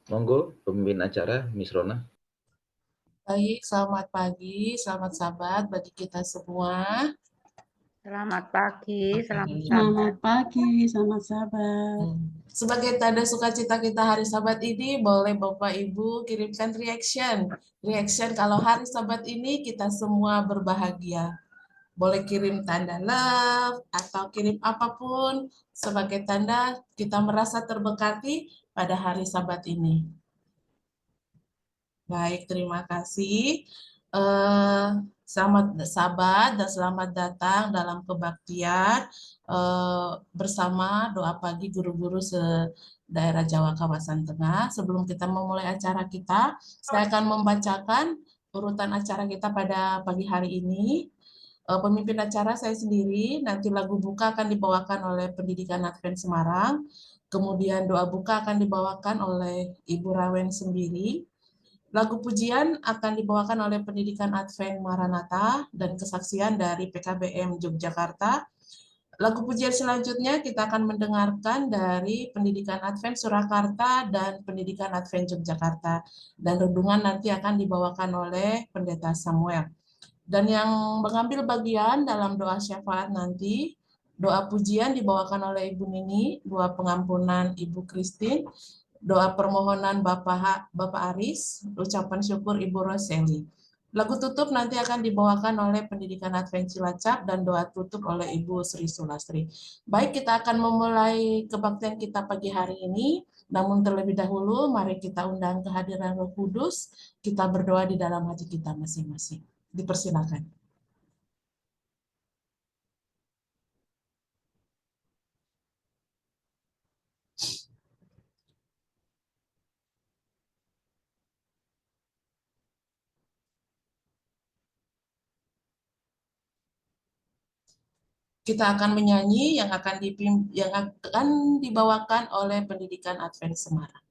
Monggo, pemimpin acara, Miss Rona. Baik, selamat pagi, selamat sahabat bagi kita semua. Selamat pagi, selamat Selamat sahabat. pagi, selamat sahabat. Sebagai tanda sukacita kita hari Sabat ini, boleh Bapak Ibu kirimkan reaction. Reaction kalau hari Sabat ini kita semua berbahagia. Boleh kirim tanda love atau kirim apapun sebagai tanda kita merasa terberkati pada hari Sabat ini. Baik, terima kasih. Selamat sahabat dan selamat datang dalam kebaktian bersama doa pagi guru-guru se-daerah Jawa kawasan Tengah. Sebelum kita memulai acara kita, saya akan membacakan urutan acara kita pada pagi hari ini. Pemimpin acara saya sendiri, nanti lagu buka akan dibawakan oleh Pendidikan Advent Semarang, kemudian doa buka akan dibawakan oleh Ibu Rawen sendiri. Lagu pujian akan dibawakan oleh Pendidikan Advent Maranatha dan kesaksian dari PKBM Yogyakarta. Lagu pujian selanjutnya kita akan mendengarkan dari Pendidikan Advent Surakarta dan Pendidikan Advent Yogyakarta. Dan renungan nanti akan dibawakan oleh Pendeta Samuel. Dan yang mengambil bagian dalam doa syafaat nanti, doa pujian dibawakan oleh Ibu Nini, doa pengampunan Ibu Christine, doa permohonan Bapak Aris, ucapan syukur Ibu Roseli. Lagu tutup nanti akan dibawakan oleh Pendidikan Advent Cilacap dan doa tutup oleh Ibu Sri Sulastri. Baik, kita akan memulai kebaktian kita pagi hari ini. Namun terlebih dahulu, mari kita undang kehadiran Roh Kudus. Kita berdoa di dalam hati kita masing-masing. Dipersilakan. Kita akan menyanyi yang akan dibawakan oleh Pendidikan Advent Semarang.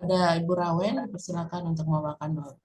Ada Ibu Rawen, persilakan untuk membawakan doa.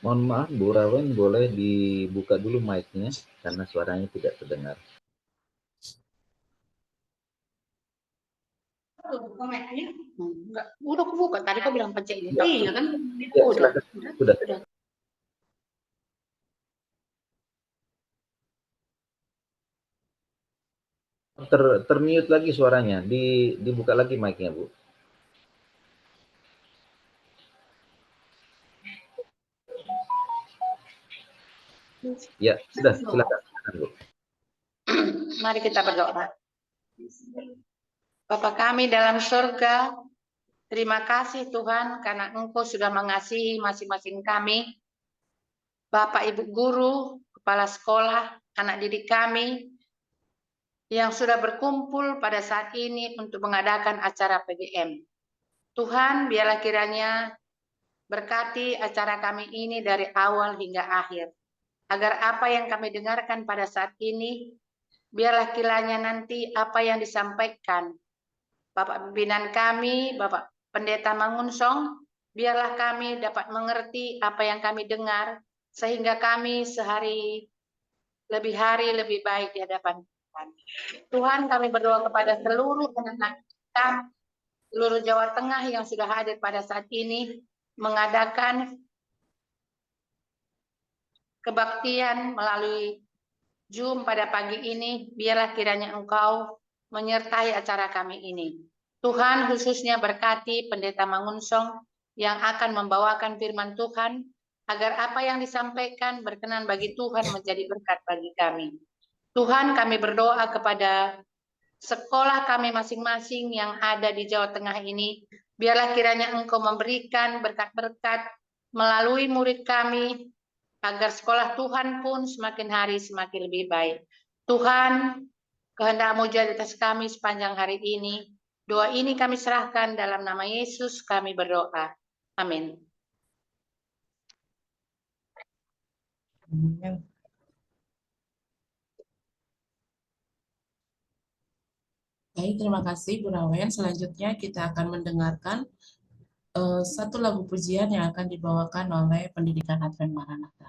Mohon maaf, Bu Rawen, boleh dibuka dulu mic-nya karena suaranya tidak terdengar. Enggak, udah aku buka. Tadi kau bilang pencet ini. Ya. Iya kan? Ya, Udah. silakan. Sudah. Termute lagi suaranya. Dibuka lagi mic-nya, Bu. Ya, sudah. Silakan, Bu. Mari kita berdoa. Bapa kami dalam surga, terima kasih Tuhan karena Engkau sudah mengasihi masing-masing kami, Bapak Ibu guru, kepala sekolah, anak didik kami, yang sudah berkumpul pada saat ini untuk mengadakan acara PGM. Tuhan, biarlah kiranya berkati acara kami ini dari awal hingga akhir, agar apa yang kami dengarkan pada saat ini, biarlah kiranya nanti apa yang disampaikan Bapak pimpinan kami, Bapak Pendeta Mangunsong, biarlah kami dapat mengerti apa yang kami dengar, sehingga kami sehari lebih baik di hadapan Tuhan. Tuhan, kami berdoa kepada seluruh anak-anak kita, seluruh Jawa Tengah yang sudah hadir pada saat ini, mengadakan kebaktian melalui Zoom pada pagi ini, biarlah kiranya Engkau menyertai acara kami ini. Tuhan khususnya berkati Pendeta Mangunsong yang akan membawakan firman Tuhan, agar apa yang disampaikan berkenan bagi Tuhan menjadi berkat bagi kami. Tuhan, kami berdoa kepada sekolah kami masing-masing yang ada di Jawa Tengah ini, biarlah kiranya Engkau memberikan berkat-berkat melalui murid kami, agar sekolah Tuhan pun semakin hari semakin lebih baik. Tuhan, kehendak-Mu jadi atas kami sepanjang hari ini. Doa ini kami serahkan dalam nama Yesus kami berdoa. Amin. Baik, terima kasih Bu Rawen. Selanjutnya kita akan mendengarkan satu lagu pujian yang akan dibawakan oleh Pendidikan Advent Maranatha.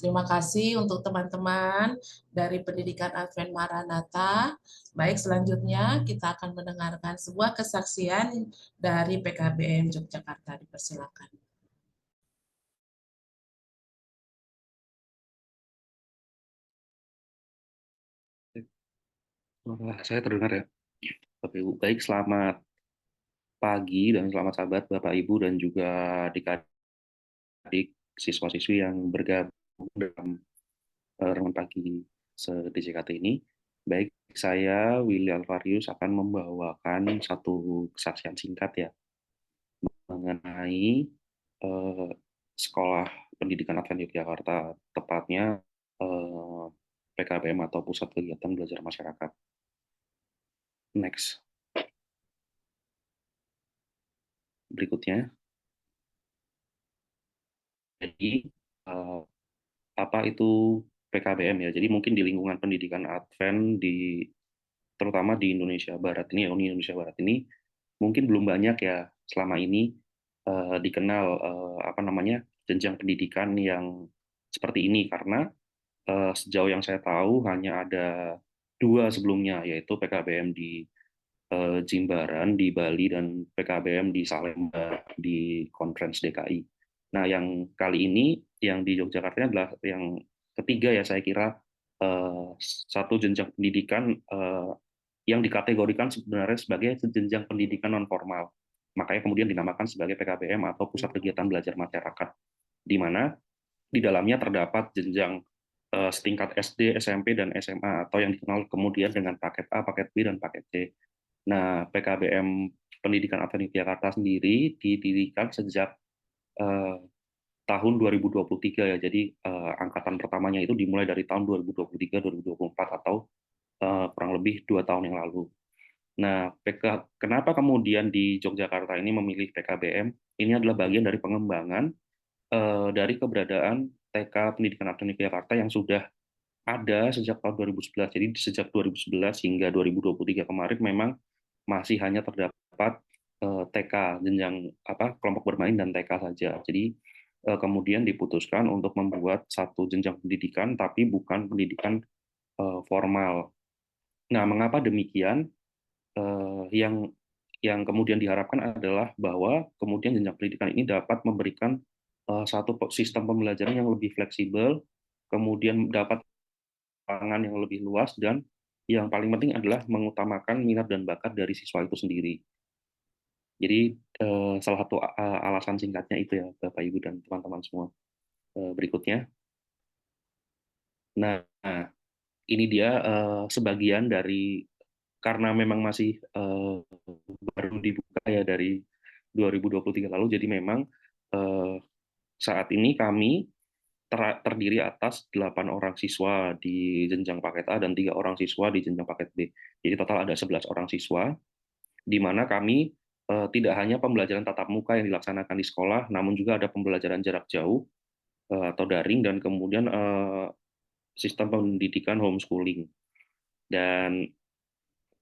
Terima kasih untuk teman-teman dari Pendidikan Advent Maranatha. Baik, selanjutnya kita akan mendengarkan sebuah kesaksian dari PKBM Yogyakarta. Dipersilakan. Saya terdengar ya, Bapak Ibu. Baik, selamat pagi dan selamat sahabat Bapak Ibu dan juga adik-adik siswa-siswi yang bergabung dalam renungan pagi se-DJKT ini. Baik, saya Willy Alvarius akan membawakan satu kesaksian singkat ya mengenai Sekolah Pendidikan Advent Yogyakarta, tepatnya PKBM atau Pusat Kegiatan Belajar Masyarakat. Next. Berikutnya. Jadi, apa itu PKBM ya? Jadi mungkin di lingkungan pendidikan Advent terutama di Indonesia Barat ini, Uni Indonesia Barat ini mungkin belum banyak ya selama ini dikenal jenjang pendidikan yang seperti ini, karena sejauh yang saya tahu hanya ada 2 sebelumnya, yaitu PKBM di Jimbaran di Bali dan PKBM di Salemba di Conference DKI. Nah, yang kali ini yang di Yogyakarta adalah yang ketiga ya, saya kira satu jenjang pendidikan yang dikategorikan sebenarnya sebagai jenjang pendidikan non formal. Makanya kemudian dinamakan sebagai PKBM atau Pusat Kegiatan Belajar Masyarakat, di mana di dalamnya terdapat jenjang setingkat SD, SMP, dan SMA atau yang dikenal kemudian dengan paket A, paket B, dan paket C. Nah, PKBM Pendidikan Advent Yogyakarta sendiri didirikan sejak tahun 2023 ya. Jadi angkatan pertamanya itu dimulai dari tahun 2023-2024 atau kurang lebih 2 tahun yang lalu. Nah, kenapa kemudian di Yogyakarta ini memilih PKBM? Ini adalah bagian dari pengembangan dari keberadaan TK Pendidikan Advent Yogyakarta yang sudah ada sejak tahun 2011. Jadi sejak 2011 hingga 2023 kemarin memang masih hanya terdapat TK jenjang kelompok bermain dan TK saja. Jadi kemudian diputuskan untuk membuat satu jenjang pendidikan tapi bukan pendidikan formal. Nah, mengapa demikian? Yang kemudian diharapkan adalah bahwa kemudian jenjang pendidikan ini dapat memberikan satu sistem pembelajaran yang lebih fleksibel, kemudian dapat pangan yang lebih luas, dan yang paling penting adalah mengutamakan minat dan bakat dari siswa itu sendiri. Jadi salah satu alasan singkatnya itu ya, Bapak Ibu dan teman-teman semua. Berikutnya. Nah, ini dia sebagian dari, karena memang masih baru dibuka ya dari 2023 lalu, jadi memang saat ini kami terdiri atas 8 orang siswa di jenjang paket A dan 3 orang siswa di jenjang paket B. Jadi total ada 11 orang siswa, di mana kami tidak hanya pembelajaran tatap muka yang dilaksanakan di sekolah, namun juga ada pembelajaran jarak jauh atau daring, dan kemudian sistem pendidikan homeschooling. Dan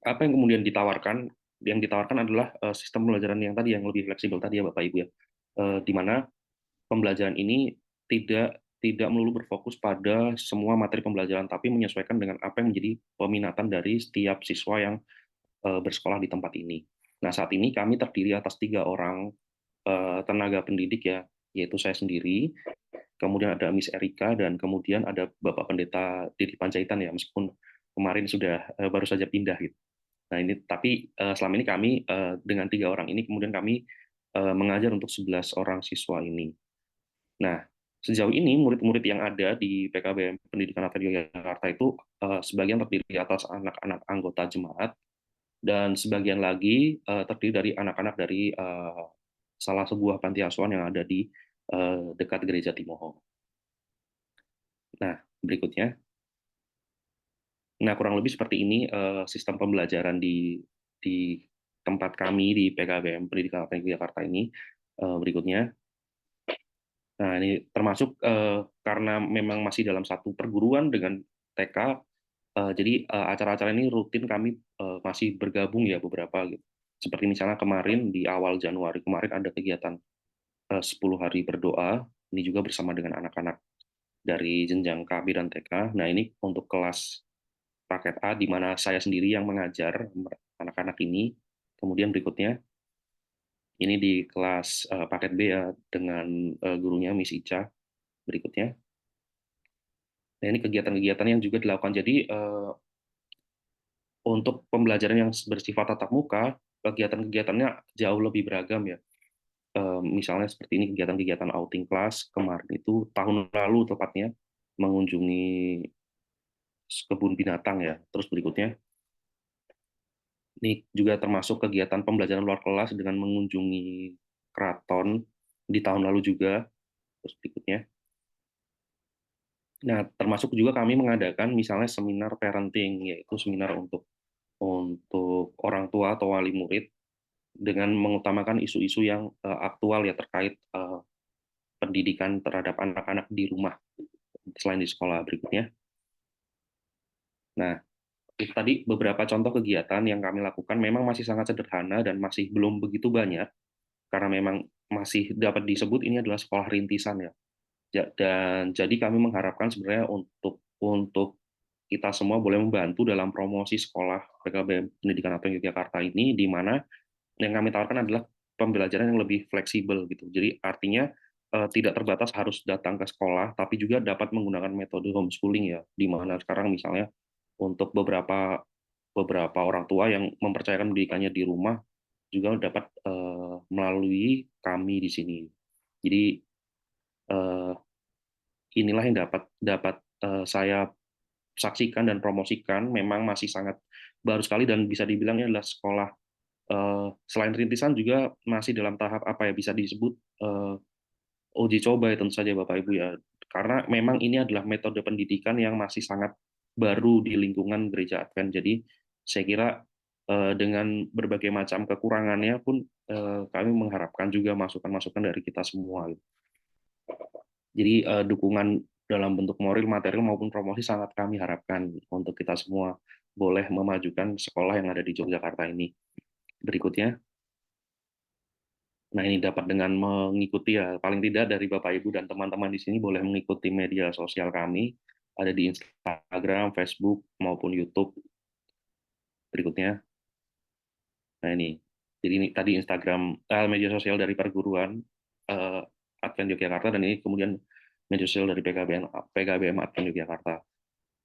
apa yang kemudian ditawarkan? Yang ditawarkan adalah sistem pembelajaran yang tadi, yang lebih fleksibel tadi ya Bapak Ibu ya, di mana pembelajaran ini tidak melulu berfokus pada semua materi pembelajaran, tapi menyesuaikan dengan apa yang menjadi peminatan dari setiap siswa yang bersekolah di tempat ini. Nah, saat ini kami terdiri atas 3 orang tenaga pendidik ya, yaitu saya sendiri, kemudian ada Miss Erika, dan kemudian ada Bapak Pendeta Didi Panjaitan ya, meskipun kemarin sudah baru saja pindah gitu. Nah, ini tapi selama ini kami dengan 3 orang ini kemudian kami mengajar untuk 11 orang siswa ini. Nah, sejauh ini murid-murid yang ada di PKBM Pendidikan Advent Yogyakarta itu sebagian terdiri atas anak-anak anggota jemaat, dan sebagian lagi terdiri dari anak-anak dari salah sebuah panti asuhan yang ada di dekat Gereja Timoho. Nah, berikutnya. Nah, kurang lebih seperti ini sistem pembelajaran di tempat kami di PKBM Pendidikan Advent Yogyakarta ini. Berikutnya. Nah, ini termasuk karena memang masih dalam satu perguruan dengan TK, jadi acara-acara ini rutin kami masih bergabung ya beberapa gitu. Seperti misalnya kemarin di awal Januari kemarin ada kegiatan 10 hari berdoa, ini juga bersama dengan anak-anak dari jenjang KB dan TK. Nah, ini untuk kelas paket A, di mana saya sendiri yang mengajar anak-anak ini. Kemudian berikutnya, ini di kelas paket B ya, dengan gurunya Miss Ica. Berikutnya. Nah, ini kegiatan-kegiatan yang juga dilakukan. Jadi, untuk pembelajaran yang bersifat tatap muka, kegiatan-kegiatannya jauh lebih beragam ya. Misalnya seperti ini, kegiatan-kegiatan outing kelas kemarin itu tahun lalu tepatnya, mengunjungi kebun binatang ya. Terus berikutnya, ini juga termasuk kegiatan pembelajaran luar kelas dengan mengunjungi keraton di tahun lalu juga. Terus berikutnya, nah termasuk juga kami mengadakan misalnya seminar parenting, yaitu seminar untuk orang tua atau wali murid dengan mengutamakan isu-isu yang aktual ya terkait pendidikan terhadap anak-anak di rumah selain di sekolah. Berikutnya. Nah, itu tadi beberapa contoh kegiatan yang kami lakukan, memang masih sangat sederhana dan masih belum begitu banyak, karena memang masih dapat disebut ini adalah sekolah rintisan ya. Dan jadi kami mengharapkan sebenarnya untuk kita semua boleh membantu dalam promosi sekolah PKBM Pendidikan Advent Yogyakarta ini, di mana yang kami tawarkan adalah pembelajaran yang lebih fleksibel gitu. Jadi artinya tidak terbatas harus datang ke sekolah, tapi juga dapat menggunakan metode homeschooling ya, di mana sekarang misalnya untuk beberapa orang tua yang mempercayakan pendidikannya di rumah juga dapat melalui kami di sini. Jadi inilah yang dapat saya saksikan dan promosikan. Memang masih sangat baru sekali dan bisa dibilang ini adalah sekolah selain rintisan juga masih dalam tahap apa ya, bisa disebut uji coba ya tentu saja Bapak Ibu ya. Karena memang ini adalah metode pendidikan yang masih sangat baru di lingkungan gereja Advent. Jadi saya kira dengan berbagai macam kekurangannya pun kami mengharapkan juga masukan-masukan dari kita semua. Jadi dukungan dalam bentuk moral, material maupun promosi sangat kami harapkan untuk kita semua boleh memajukan sekolah yang ada di Yogyakarta ini. Berikutnya. Nah, ini dapat dengan mengikuti ya, paling tidak dari Bapak Ibu dan teman-teman di sini boleh mengikuti media sosial kami, ada di Instagram, Facebook, maupun YouTube. Berikutnya. Nah, ini. Jadi ini tadi Instagram, media sosial dari perguruan Advent Yogyakarta, dan ini kemudian media sosial dari PKBM Advent Yogyakarta.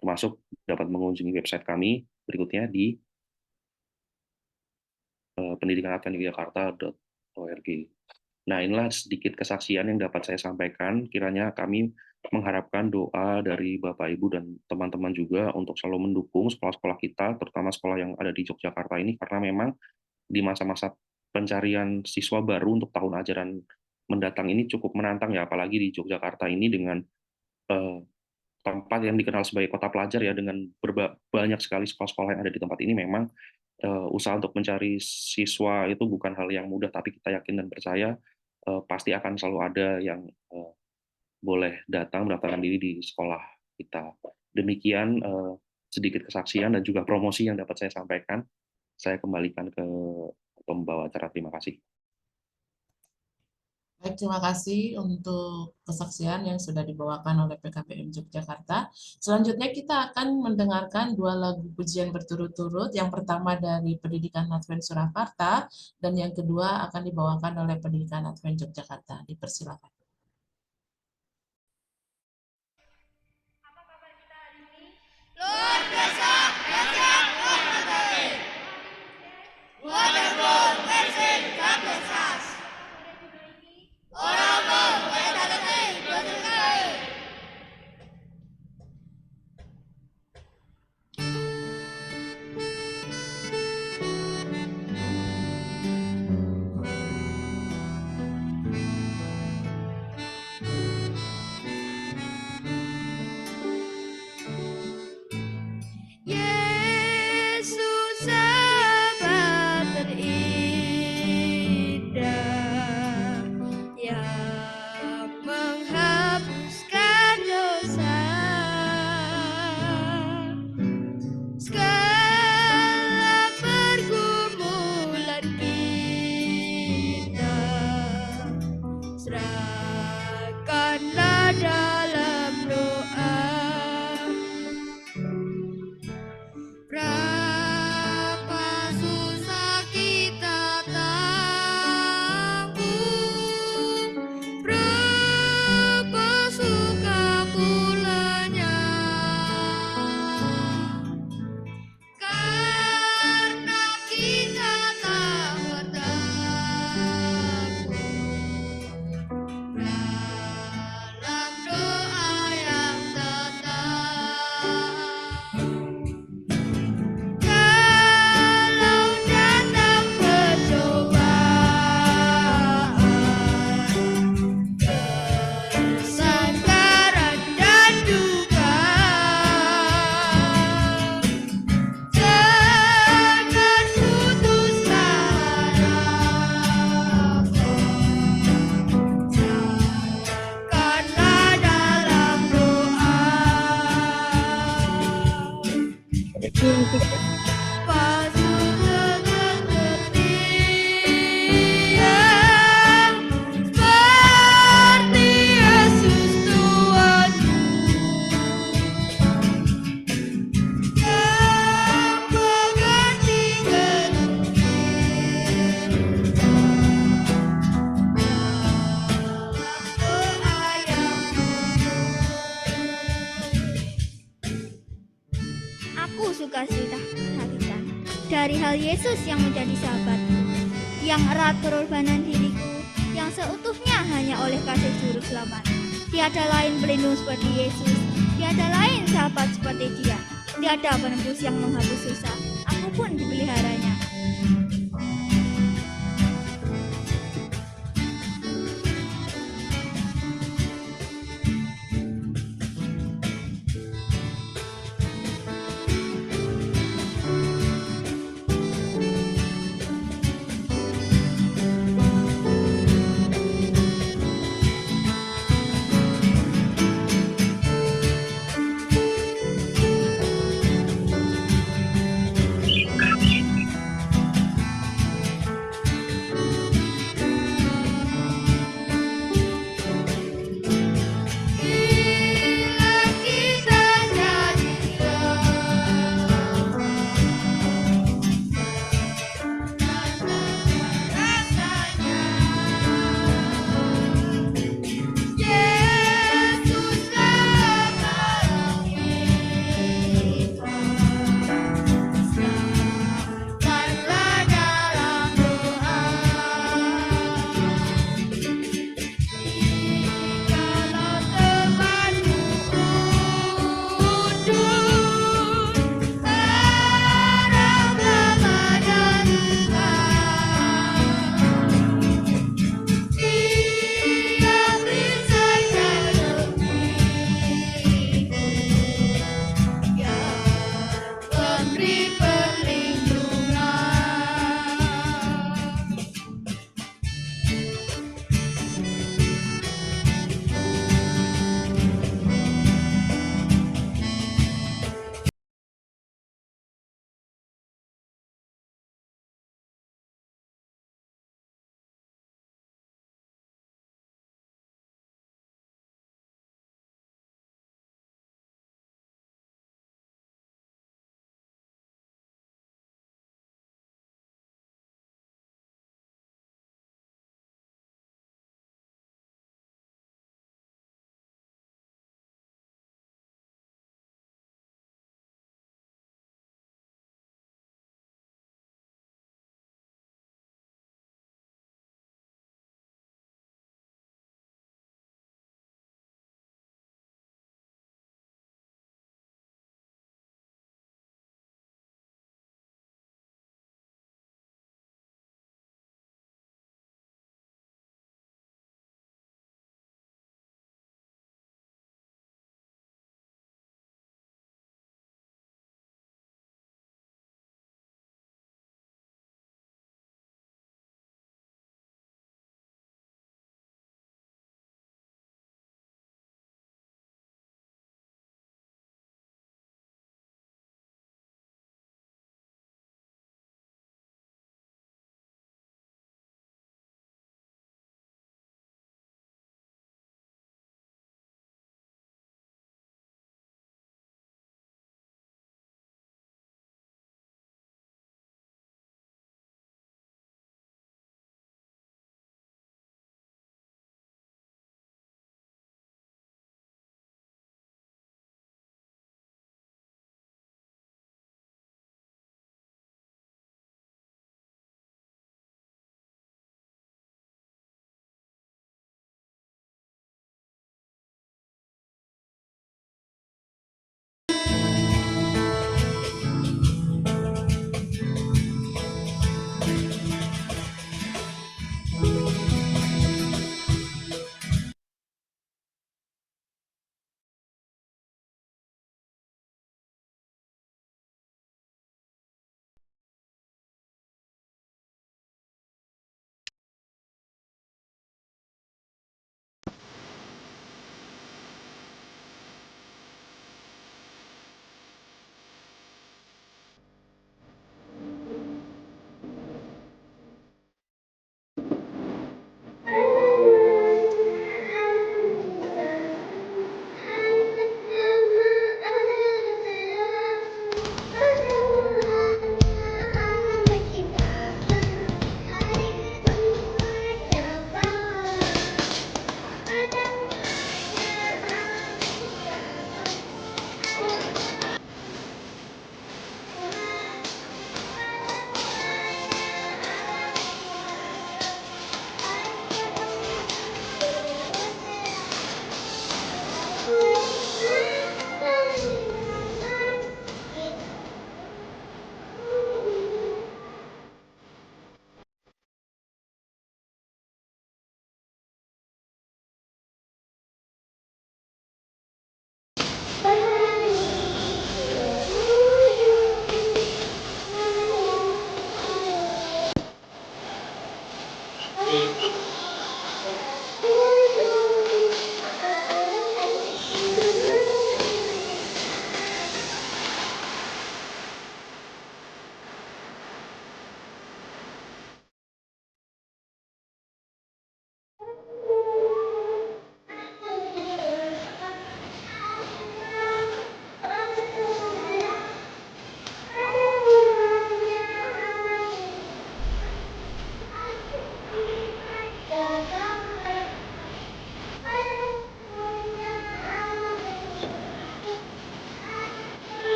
Termasuk dapat mengunjungi website kami berikutnya di pendidikanadventyogyakarta.org. Nah, inilah sedikit kesaksian yang dapat saya sampaikan. Kiranya kami mengharapkan doa dari Bapak, Ibu, dan teman-teman juga untuk selalu mendukung sekolah-sekolah kita, terutama sekolah yang ada di Yogyakarta ini, karena memang di masa-masa pencarian siswa baru untuk tahun ajaran mendatang ini cukup menantang ya, apalagi di Yogyakarta ini dengan tempat yang dikenal sebagai kota pelajar ya, dengan banyak sekali sekolah-sekolah yang ada di tempat ini. Memang usaha untuk mencari siswa itu bukan hal yang mudah, tapi kita yakin dan percaya pasti akan selalu ada yang boleh datang mendaftarkan diri di sekolah kita. Demikian sedikit kesaksian dan juga promosi yang dapat saya sampaikan. Saya kembalikan ke pembawa acara. Terima kasih. Baik, terima kasih untuk kesaksian yang sudah dibawakan oleh PKBM Yogyakarta. Selanjutnya kita akan mendengarkan dua lagu pujian berturut-turut. Yang pertama dari Pendidikan Advent Surakarta, dan yang kedua akan dibawakan oleh Pendidikan Advent Yogyakarta. Dipersilakan. Apa kabar kita hari ini? Luar biasa, dahsyat, fantastis. Wonderful, amazing, God bless us. Honorable, vitality, bersekali. Pasukan setia seperti Yesus Tuhanku yang mengerti Aku suka cerita ketakutan dari hal Yesus yang menjadi sahabatku, yang erat pengorbanan diriku, yang seutuhnya hanya oleh kasih juru selamat. Tiada lain pelindung seperti Yesus, tiada lain sahabat seperti Dia, tiada penebus yang menghapus dosa. Aku pun dipeliharanya.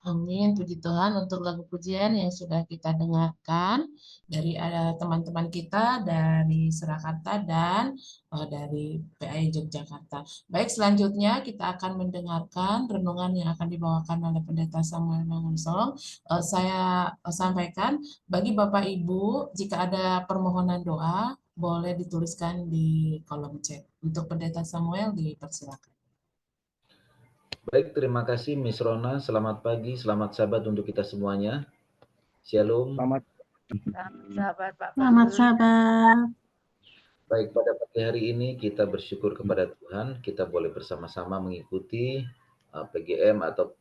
Amin, puji Tuhan untuk lagu pujian yang sudah kita dengarkan dari teman-teman kita dari Surakarta dan dari PAI Yogyakarta. Baik, selanjutnya kita akan mendengarkan renungan yang akan dibawakan oleh Pendeta Samuel Mangunsong. Saya sampaikan bagi Bapak Ibu, jika ada permohonan doa, boleh dituliskan di kolom chat. Untuk Pendeta Samuel, dipersilakan. Baik, terima kasih Miss Rona. Selamat pagi, selamat sabat untuk kita semuanya. Shalom. Selamat Sahabat Pak Selamat Pastor. sahabat. Baik, pada pagi hari ini kita bersyukur kepada Tuhan, kita boleh bersama-sama mengikuti PGM atau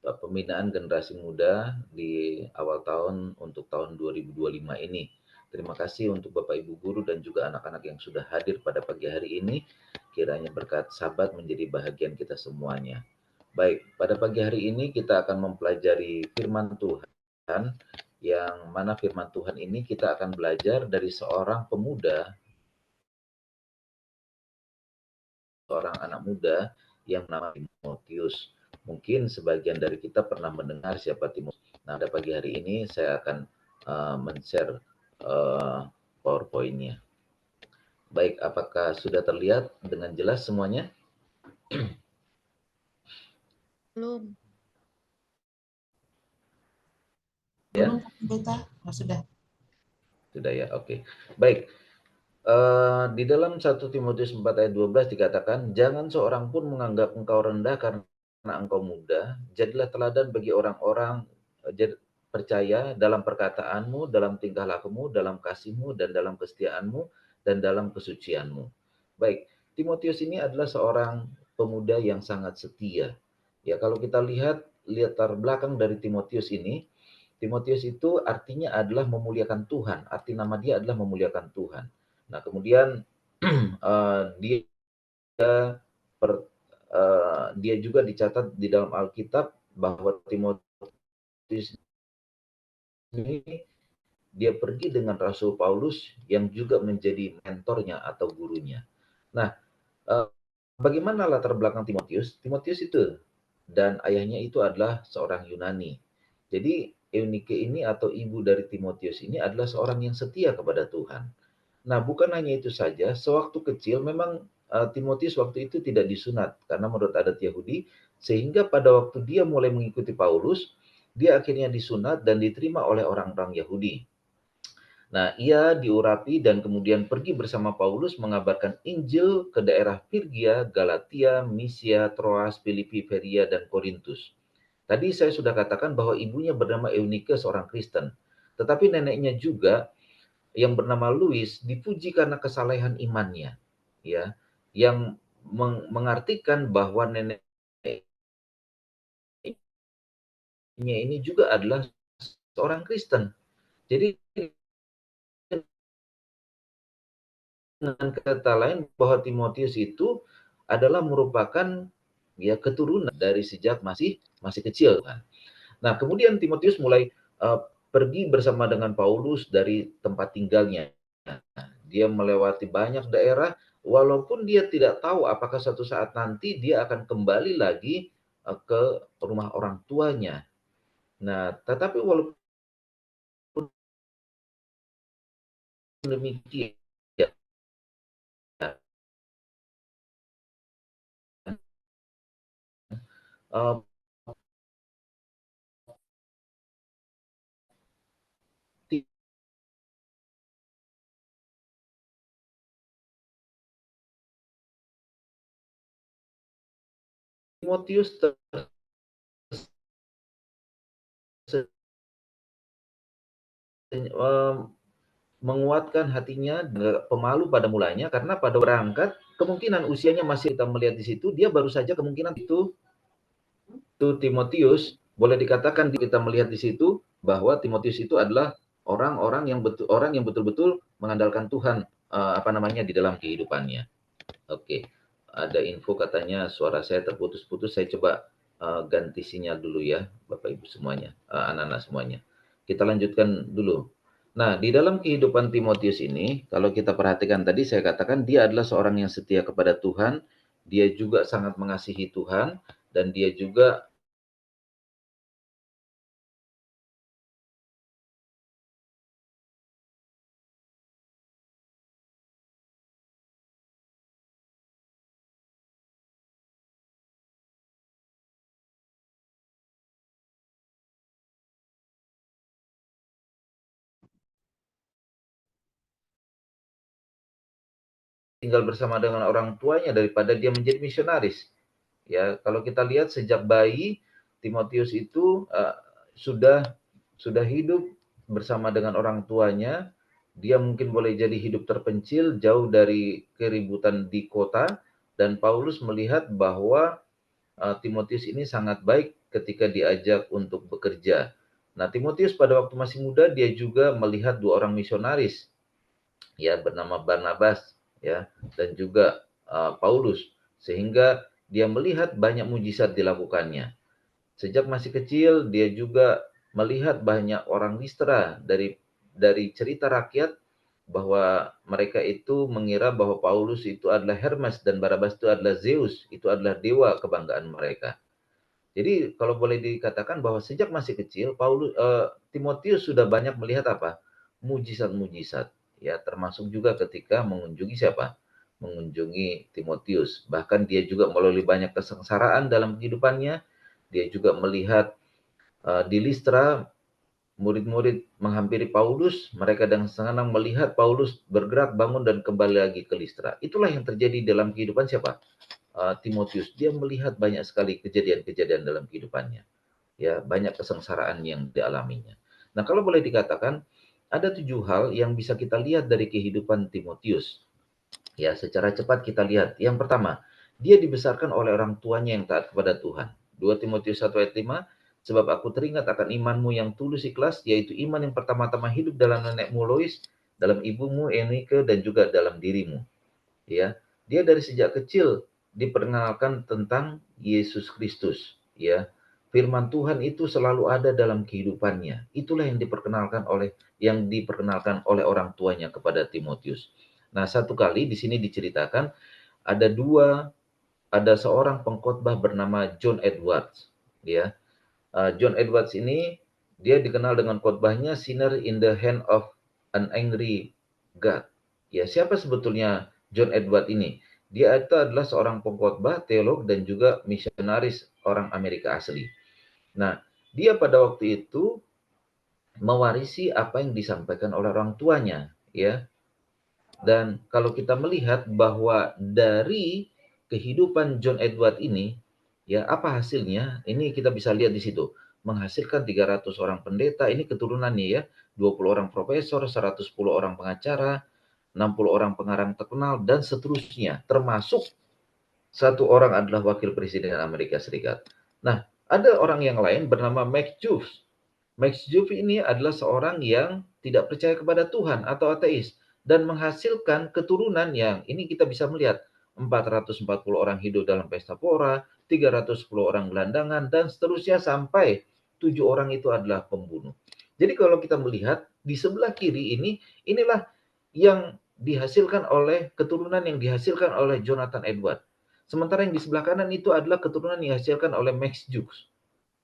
pembinaan generasi muda di awal tahun untuk tahun 2025 ini. Terima kasih untuk Bapak Ibu Guru dan juga anak-anak yang sudah hadir pada pagi hari ini. Kiranya berkat sahabat menjadi bahagian kita semuanya. Baik, pada pagi hari ini kita akan mempelajari firman Tuhan, yang mana firman Tuhan ini kita akan belajar dari seorang pemuda, seorang anak muda yang bernama Timotius. Mungkin sebagian dari kita pernah mendengar siapa Timotius. Nah, pada pagi hari ini saya akan men-share PowerPoint-nya. Baik, apakah sudah terlihat dengan jelas semuanya? Belum. Ya? Belum, Pendeta? Oh, sudah. Sudah ya, oke. Baik. Di dalam 1 Timotius 4 ayat 12 dikatakan, jangan seorang pun menganggap engkau rendah karena engkau muda. Jadilah teladan bagi orang-orang percaya dalam perkataanmu, dalam tingkah lakumu, dalam kasihmu, dan dalam kesetiaanmu, dan dalam kesucianmu. Baik, Timotius ini adalah seorang pemuda yang sangat setia. Ya, kalau kita lihat latar belakang dari Timotius ini, Timotius itu artinya adalah memuliakan Tuhan. Arti nama dia adalah memuliakan Tuhan. Nah, kemudian dia juga dicatat di dalam Alkitab bahwa Timotius ini dia pergi dengan Rasul Paulus yang juga menjadi mentornya atau gurunya. Nah, bagaimana latar belakang Timotius? Timotius itu dan ayahnya itu adalah seorang Yunani. Jadi Eunike ini atau ibu dari Timotius ini adalah seorang yang setia kepada Tuhan. Nah, bukan hanya itu saja, sewaktu kecil memang Timotius waktu itu tidak disunat karena menurut adat Yahudi, sehingga pada waktu dia mulai mengikuti Paulus, dia akhirnya disunat dan diterima oleh orang-orang Yahudi. Nah, ia diurapi dan kemudian pergi bersama Paulus mengabarkan Injil ke daerah Pirgia, Galatia, Misia, Troas, Filipi, Peria, dan Korintus. Tadi saya sudah katakan bahwa ibunya bernama Eunike, seorang Kristen. Tetapi neneknya juga yang bernama Louis dipuji karena kesalehan imannya, ya, yang mengartikan bahwa neneknya ini juga adalah seorang Kristen. Jadi dengan kata lain bahwa Timotius itu adalah merupakan ya keturunan dari sejak masih kecil kan. Nah, kemudian Timotius mulai pergi bersama dengan Paulus dari tempat tinggalnya. Dia melewati banyak daerah walaupun dia tidak tahu apakah suatu saat nanti dia akan kembali lagi ke rumah orang tuanya. Nah, tetapi walaupun demikian Timotius menguatkan hatinya, pemalu pada mulanya karena pada berangkat kemungkinan usianya masih kita melihat di situ, dia baru saja kemungkinan itu Timotius boleh dikatakan kita melihat di situ bahwa Timotius itu adalah orang yang betul-betul mengandalkan Tuhan di dalam kehidupannya. Oke. Ada info katanya suara saya terputus-putus, saya coba ganti sinyal dulu ya Bapak Ibu semuanya, anak-anak semuanya. Kita lanjutkan dulu. Nah, di dalam kehidupan Timotius ini, kalau kita perhatikan tadi saya katakan dia adalah seorang yang setia kepada Tuhan, dia juga sangat mengasihi Tuhan, dan dia juga tinggal bersama dengan orang tuanya daripada dia menjadi misionaris. Ya, kalau kita lihat sejak bayi Timotius itu sudah hidup bersama dengan orang tuanya. Dia mungkin boleh jadi hidup terpencil, jauh dari keributan di kota, dan Paulus melihat bahwa Timotius ini sangat baik ketika diajak untuk bekerja. Nah, Timotius pada waktu masih muda dia juga melihat 2 orang misionaris, ya, bernama Barnabas, ya, dan juga Paulus, sehingga dia melihat banyak mujizat dilakukannya. Sejak masih kecil dia juga melihat banyak orang Listra dari cerita rakyat bahwa mereka itu mengira bahwa Paulus itu adalah Hermes dan Barnabas itu adalah Zeus, itu adalah dewa kebanggaan mereka. Jadi kalau boleh dikatakan bahwa sejak masih kecil Timotius sudah banyak melihat apa? Mujizat-mujizat, ya, termasuk juga ketika mengunjungi siapa? Mengunjungi Timotius. Bahkan dia juga melalui banyak kesengsaraan dalam kehidupannya. Dia juga melihat di Listra murid-murid menghampiri Paulus, mereka dengan senang melihat Paulus bergerak, bangun, dan kembali lagi ke Listra. Itulah yang terjadi dalam kehidupan siapa? Timotius. Dia melihat banyak sekali kejadian-kejadian dalam kehidupannya. Ya, banyak kesengsaraan yang dialaminya. Nah, kalau boleh dikatakan, ada 7 hal yang bisa kita lihat dari kehidupan Timotius. Ya, secara cepat kita lihat. Yang pertama, dia dibesarkan oleh orang tuanya yang taat kepada Tuhan. 2 Timotius 1 ayat 5, sebab aku teringat akan imanmu yang tulus ikhlas, yaitu iman yang pertama-tama hidup dalam nenekmu Lois, dalam ibumu Eunike, dan juga dalam dirimu. Ya, dia dari sejak kecil diperkenalkan tentang Yesus Kristus. Ya, firman Tuhan itu selalu ada dalam kehidupannya. Itulah yang diperkenalkan oleh orang tuanya kepada Timotius. Nah, satu kali di sini diceritakan ada seorang pengkhotbah bernama John Edwards. Ya, John Edwards ini dia dikenal dengan khotbahnya Sinner in the Hand of an Angry God. Ya, siapa sebetulnya John Edwards ini? Dia itu adalah seorang pengkhotbah, teolog, dan juga misionaris orang Amerika asli. Nah, dia pada waktu itu mewarisi apa yang disampaikan oleh orang tuanya, ya. Dan kalau kita melihat bahwa dari kehidupan John Edwards ini, ya, apa hasilnya? Ini kita bisa lihat di situ. Menghasilkan 300 orang pendeta, ini keturunannya ya. 20 orang profesor, 110 orang pengacara, 60 orang pengarang terkenal, dan seterusnya. Termasuk 1 orang adalah wakil presiden Amerika Serikat. Nah, ada orang yang lain bernama Max Juve. Max Juve ini adalah seorang yang tidak percaya kepada Tuhan atau ateis dan menghasilkan keturunan yang ini kita bisa melihat 440 orang hidup dalam pesta pora, 310 orang gelandangan, dan seterusnya sampai 7 orang itu adalah pembunuh. Jadi kalau kita melihat di sebelah kiri inilah yang dihasilkan oleh keturunan yang dihasilkan oleh Jonathan Edwards. Sementara yang di sebelah kanan itu adalah keturunan yang dihasilkan oleh Max Juve.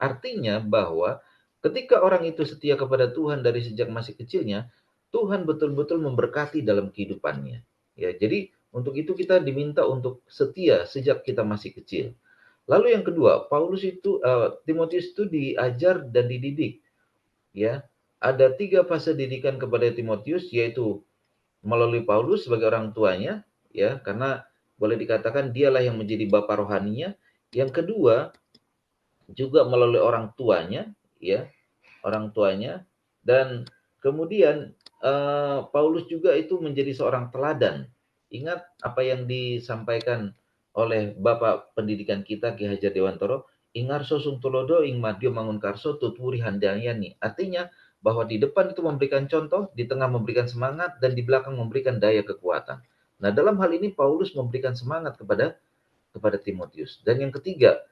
Artinya bahwa ketika orang itu setia kepada Tuhan dari sejak masih kecilnya, Tuhan betul-betul memberkati dalam kehidupannya. Ya, jadi untuk itu kita diminta untuk setia sejak kita masih kecil. Lalu yang kedua, Timotius itu diajar dan dididik. Ya, ada 3 fase didikan kepada Timotius, yaitu melalui Paulus sebagai orang tuanya, ya, karena boleh dikatakan dialah yang menjadi bapa rohaninya. Yang kedua, juga melalui orang tuanya, ya, orang tuanya, dan kemudian Paulus juga itu menjadi seorang teladan. Ingat apa yang disampaikan oleh Bapak pendidikan kita Ki Hajar Dewantoro, ingarso sung tulodo ing madyo mangunkarso tutwuri handayani. Artinya bahwa di depan itu memberikan contoh, di tengah memberikan semangat, dan di belakang memberikan daya kekuatan. Nah, dalam hal ini Paulus memberikan semangat kepada Timotius. Dan yang ketiga,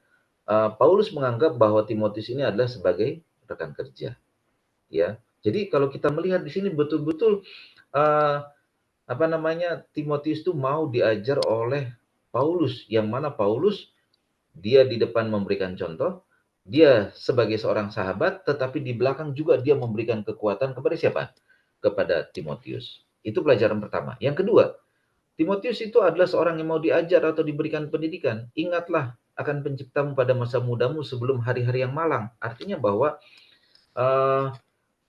Paulus menganggap bahwa Timotius ini adalah sebagai rekan kerja. Ya, jadi kalau kita melihat di sini betul-betul Timotius itu mau diajar oleh Paulus, yang mana Paulus dia di depan memberikan contoh, dia sebagai seorang sahabat, tetapi di belakang juga dia memberikan kekuatan kepada siapa? Kepada Timotius. Itu pelajaran pertama. Yang kedua, Timotius itu adalah seorang yang mau diajar atau diberikan pendidikan. Ingatlah akan penciptamu pada masa mudamu sebelum hari-hari yang malang. Artinya bahwa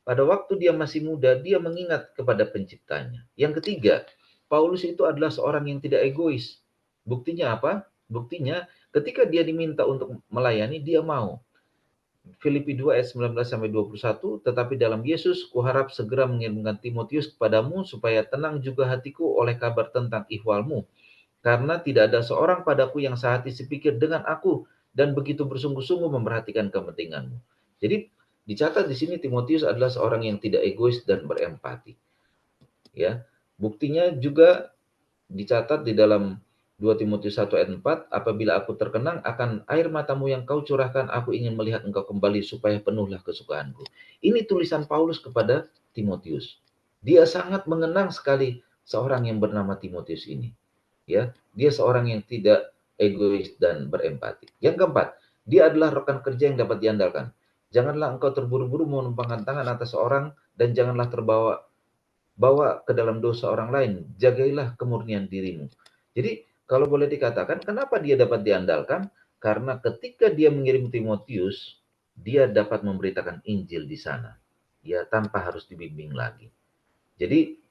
pada waktu dia masih muda, dia mengingat kepada penciptanya. Yang ketiga, Paulus itu adalah seorang yang tidak egois. Buktinya apa? Buktinya ketika dia diminta untuk melayani, dia mau. Filipi 2 ayat 19-21, tetapi dalam Yesus kuharap segera mengirimkan Timotius kepadamu supaya tenang juga hatiku oleh kabar tentang ihwalmu. Karena tidak ada seorang padaku yang sehati sepikir dengan aku dan begitu bersungguh-sungguh memperhatikan kepentinganmu. Jadi dicatat di sini Timotius adalah seorang yang tidak egois dan berempati. Ya, buktinya juga dicatat di dalam 2 Timotius 1 ayat 4, apabila aku terkenang akan air matamu yang kau curahkan, aku ingin melihat engkau kembali supaya penuhlah kesukaanku. Ini tulisan Paulus kepada Timotius. Dia sangat mengenang sekali seorang yang bernama Timotius ini. Ya, dia seorang yang tidak egois dan berempati. Yang keempat, dia adalah rekan kerja yang dapat diandalkan. Janganlah engkau terburu-buru menumpangkan tangan atas seorang dan janganlah bawa ke dalam dosa orang lain. Jagailah kemurnian dirimu. Jadi kalau boleh dikatakan, kenapa dia dapat diandalkan? Karena ketika dia mengirim Timotius, dia dapat memberitakan Injil di sana, ya, tanpa harus dibimbing lagi. Jadi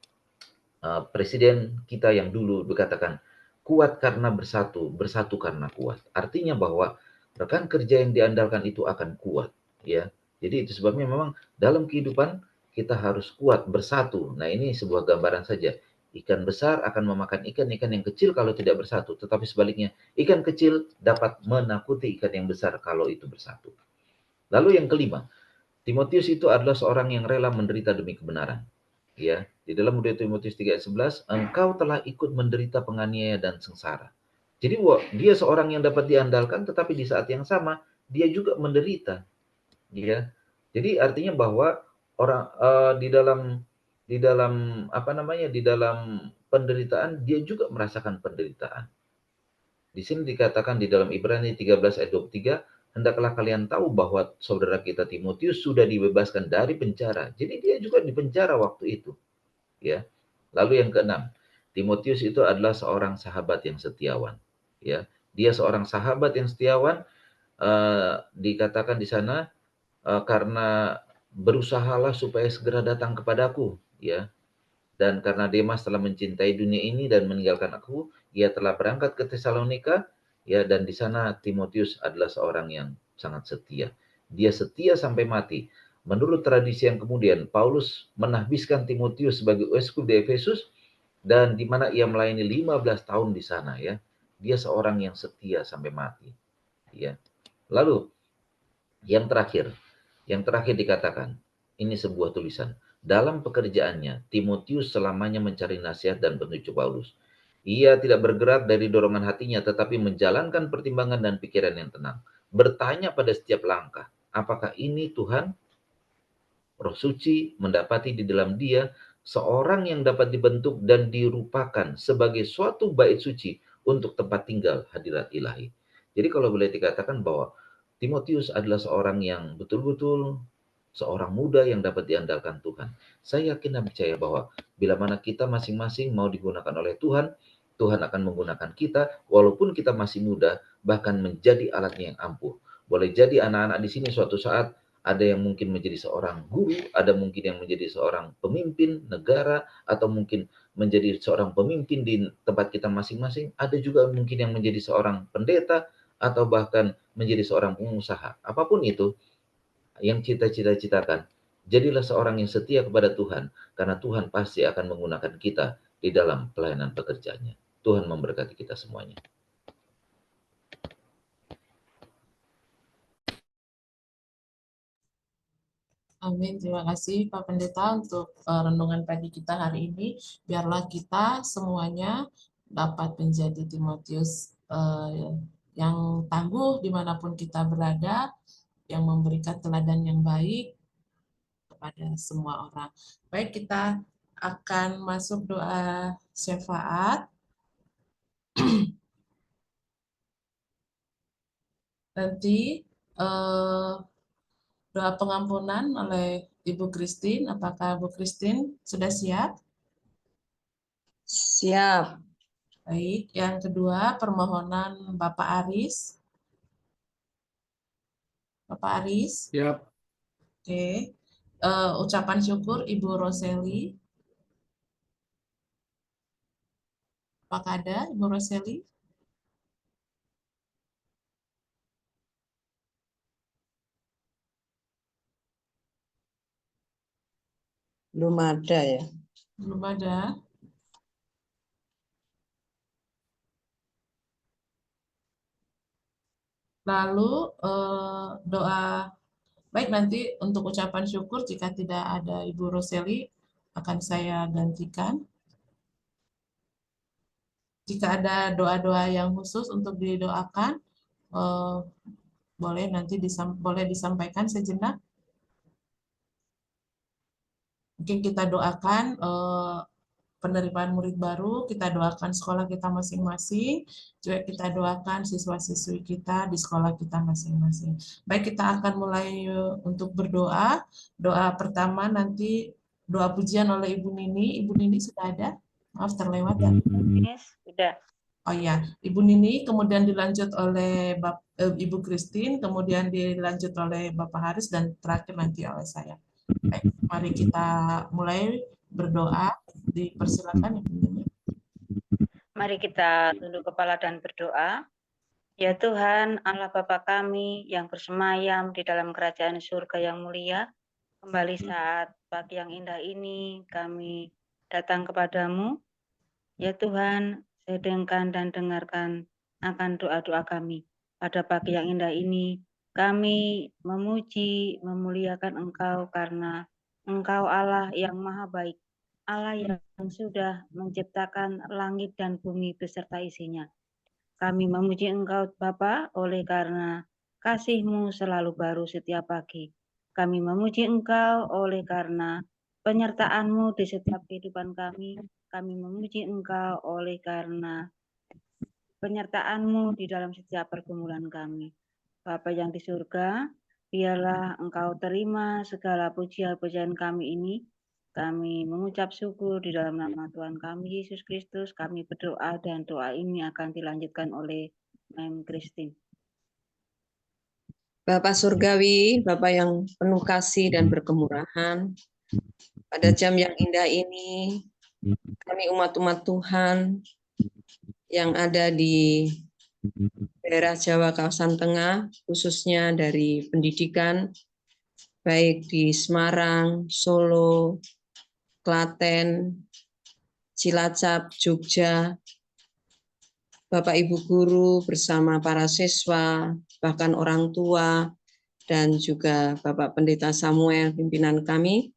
presiden kita yang dulu berkatakan, kuat karena bersatu, bersatu karena kuat. Artinya bahwa rekan kerja yang diandalkan itu akan kuat, ya. Jadi itu sebabnya memang dalam kehidupan kita harus kuat, bersatu. Nah, ini sebuah gambaran saja. Ikan besar akan memakan ikan-ikan yang kecil kalau tidak bersatu. Tetapi sebaliknya, ikan kecil dapat menakuti ikan yang besar kalau itu bersatu. Lalu yang kelima, Timotius itu adalah seorang yang rela menderita demi kebenaran. Ya, di dalam 2 Timotius 3 ayat 11, engkau telah ikut menderita penganiaya dan sengsara. Jadi dia seorang yang dapat diandalkan, tetapi di saat yang sama dia juga menderita. Ya, jadi artinya bahwa orang di dalam penderitaan dia juga merasakan penderitaan. Di sini dikatakan di dalam Ibrani 13 ayat 23, hendaklah kalian tahu bahwa saudara kita Timotius sudah dibebaskan dari penjara. Jadi dia juga di penjara waktu itu, ya. Lalu yang keenam, Timotius itu adalah seorang sahabat yang setiawan, ya. Dia seorang sahabat yang setiawan, dikatakan di sana karena berusahalah supaya segera datang kepadaku, ya. Dan karena Demas telah mencintai dunia ini dan meninggalkan aku, ia telah berangkat ke Tesalonika, ya, dan di sana Timotius adalah seorang yang sangat setia. Dia setia sampai mati. Menurut tradisi yang kemudian, Paulus menahbiskan Timotius sebagai uskup di Efesus, dan di mana ia melayani 15 tahun di sana, ya. Dia seorang yang setia sampai mati, ya. Lalu yang terakhir dikatakan, ini sebuah tulisan. Dalam pekerjaannya, Timotius selamanya mencari nasihat dan petunjuk Paulus. Ia tidak bergerak dari dorongan hatinya, tetapi menjalankan pertimbangan dan pikiran yang tenang. Bertanya pada setiap langkah, apakah ini Tuhan? Roh Suci mendapati di dalam dia seorang yang dapat dibentuk dan dirupakan sebagai suatu bait suci untuk tempat tinggal hadirat ilahi. Jadi kalau boleh dikatakan bahwa Timotius adalah seorang yang betul-betul seorang muda yang dapat diandalkan Tuhan. Saya yakin dan percaya bahwa bila mana kita masing-masing mau digunakan oleh Tuhan, Tuhan akan menggunakan kita walaupun kita masih muda, bahkan menjadi alatnya yang ampuh. Boleh jadi anak-anak di sini suatu saat ada yang mungkin menjadi seorang guru, ada mungkin yang menjadi seorang pemimpin negara, atau mungkin menjadi seorang pemimpin di tempat kita masing-masing, ada juga mungkin yang menjadi seorang pendeta, atau bahkan menjadi seorang pengusaha. Apapun itu, yang cita-citakan, jadilah seorang yang setia kepada Tuhan, karena Tuhan pasti akan menggunakan kita di dalam pelayanan pekerjaannya. Tuhan memberkati kita semuanya. Amin. Terima kasih Pak Pendeta untuk renungan pagi kita hari ini. Biarlah kita semuanya dapat menjadi Timotius yang tangguh dimanapun kita berada, yang memberikan teladan yang baik kepada semua orang. Baik, kita akan masuk doa syafaat. Nanti doa pengampunan oleh Ibu Christine. Apakah Bu Christine sudah siap? Siap. Baik, yang kedua permohonan Bapak Aris. Bapak Aris? Siap. Oke. Ucapan syukur Ibu Roseli. Apakah ada Ibu Roseli? Belum ada ya. Belum ada. Lalu doa, baik, nanti untuk ucapan syukur jika tidak ada Ibu Roseli akan saya gantikan. Jika ada doa-doa yang khusus untuk didoakan, boleh nanti boleh disampaikan sejenak. Mungkin kita doakan penerimaan murid baru, kita doakan sekolah kita masing-masing, juga kita doakan siswa-siswi kita di sekolah kita masing-masing. Baik, kita akan mulai untuk berdoa. Doa pertama nanti doa pujian oleh Ibu Nini. Ibu Nini sudah ada? Maaf, terlewat ya. Yes, sudah. Oh ya, Ibu Nini, kemudian dilanjut oleh Ibu Christine, kemudian dilanjut oleh Bapak Haris, dan terakhir nanti oleh saya. Baik, mari kita mulai berdoa. Dipersilakan Ibu Nini. Mari kita tunduk kepala dan berdoa. Ya Tuhan, Allah Bapa kami yang bersemayam di dalam kerajaan surga yang mulia, kembali saat pagi yang indah ini kami datang kepadamu. Ya Tuhan, sedengkan dan dengarkan akan doa-doa kami. Pada pagi yang indah ini, kami memuji, memuliakan Engkau karena Engkau Allah yang maha baik, Allah yang sudah menciptakan langit dan bumi beserta isinya. Kami memuji Engkau Bapa oleh karena kasih-Mu selalu baru setiap pagi. Kami memuji Engkau oleh karena penyertaan-Mu di setiap kehidupan kami. Kami memuji Engkau oleh karena penyertaan-Mu di dalam setiap pergumulan kami. Bapa yang di surga, biarlah Engkau terima segala pujian-pujian kami ini. Kami mengucap syukur di dalam nama Tuhan kami, Yesus Kristus. Kami berdoa dan doa ini akan dilanjutkan oleh Mem Christine. Bapak Surgawi, Bapak yang penuh kasih dan berkemurahan, pada jam yang indah ini, kami umat-umat Tuhan yang ada di daerah Jawa kawasan tengah, khususnya dari pendidikan, baik di Semarang, Solo, Klaten, Cilacap, Jogja, Bapak Ibu guru bersama para siswa, bahkan orang tua, dan juga Bapak Pendeta Samuel, pimpinan kami